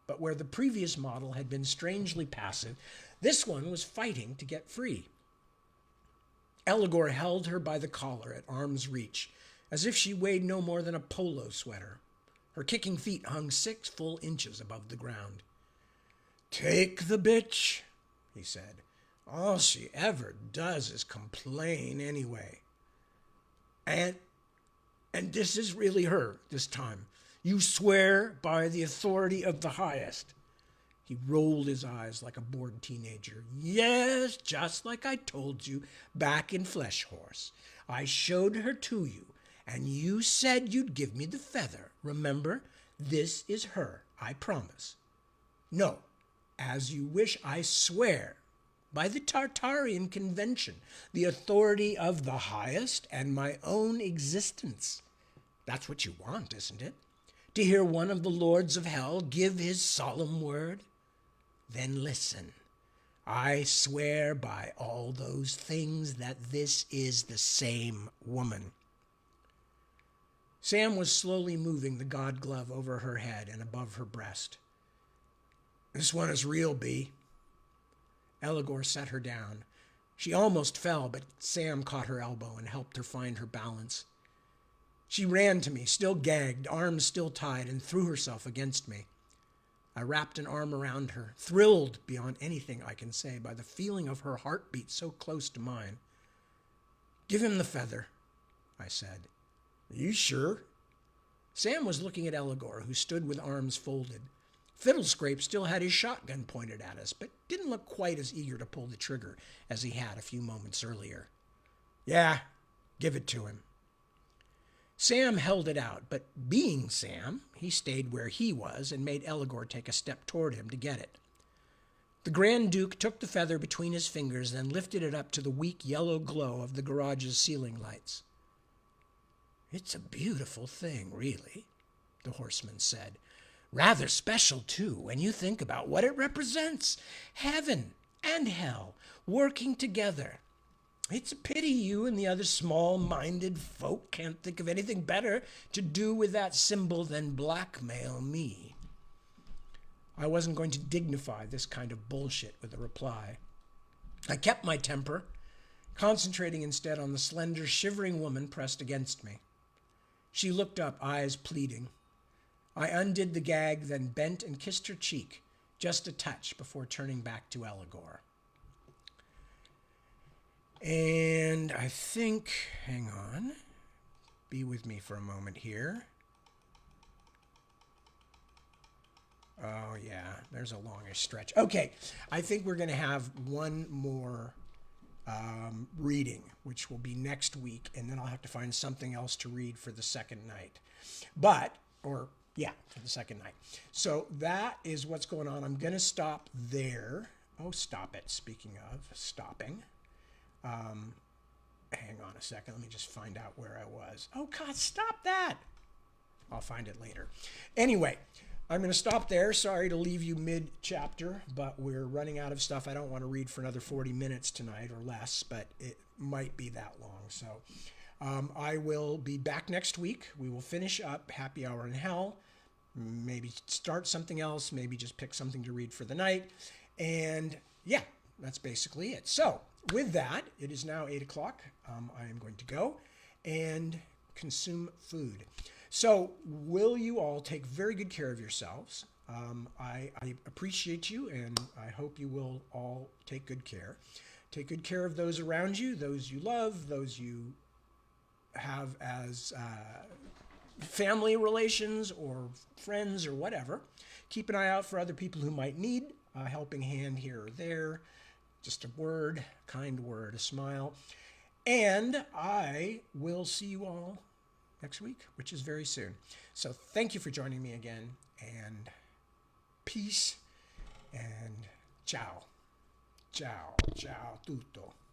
But where the previous model had been strangely passive, this one was fighting to get free. Eligor held her by the collar at arm's reach, as if she weighed no more than a polo sweater. Her kicking feet hung 6 full inches above the ground. "Take the bitch," he said. "All she ever does is complain anyway. And this is really her this time. You swear by the authority of the highest." He rolled his eyes like a bored teenager. "Yes, just like I told you back in Flesh Horse. I showed her to you, and you said you'd give me the feather. Remember, this is her, I promise." "No, as you wish, I swear by the Tartarian convention, the authority of the highest, and my own existence." That's what you want, isn't it? To hear one of the lords of hell give his solemn word? Then listen. I swear by all those things that this is the same woman. Sam was slowly moving the god glove over her head and above her breast. "This one is real, B." Eligor set her down. She almost fell, but Sam caught her elbow and helped her find her balance. She ran to me, still gagged, arms still tied, and threw herself against me. I wrapped an arm around her, thrilled beyond anything I can say by the feeling of her heartbeat so close to mine. "Give him the feather," I said. "Are you sure?" Sam was looking at Eligor, who stood with arms folded. Fiddlescrape still had his shotgun pointed at us, but didn't look quite as eager to pull the trigger as he had a few moments earlier. "Yeah, give it to him." Sam held it out, but being Sam, he stayed where he was and made Eligor take a step toward him to get it. The Grand Duke took the feather between his fingers and lifted it up to the weak yellow glow of the garage's ceiling lights. "It's a beautiful thing, really," the horseman said. "Rather special, too, when you think about what it represents. Heaven and hell working together. It's a pity you and the other small-minded folk can't think of anything better to do with that symbol than blackmail me." I wasn't going to dignify this kind of bullshit with a reply. I kept my temper, concentrating instead on the slender, shivering woman pressed against me. She looked up, eyes pleading. I undid the gag, then bent and kissed her cheek, just a touch before turning back to Eligor. And I think, hang on, be with me for a moment here. Oh, yeah, there's a longish stretch. Okay, I think we're going to have one more reading, which will be next week, and then I'll have to find something else to read for the second night. For the second night. So that is what's going on. I'm going to stop there. Oh, stop it. Speaking of stopping, hang on a second. Let me just find out where I was. Oh, God, stop that. I'll find it later. Anyway, I'm going to stop there. Sorry to leave you mid-chapter, but we're running out of stuff. I don't want to read for another 40 minutes tonight or less, but it might be that long. So I will be back next week. We will finish up Happy Hour in Hell, maybe start something else, maybe just pick something to read for the night. And yeah, that's basically it. So with that, it is now 8 o'clock. I am going to go and consume food. So will you all take very good care of yourselves? I appreciate you, and I hope you will all take good care. Take good care of those around you, those you love, those you have as family relations or friends or whatever. Keep an eye out for other people who might need a helping hand here or there. Just a word, kind word, a smile. And I will see you all next week, which is very soon. So thank you for joining me again, and peace, and ciao. Ciao, ciao tutto.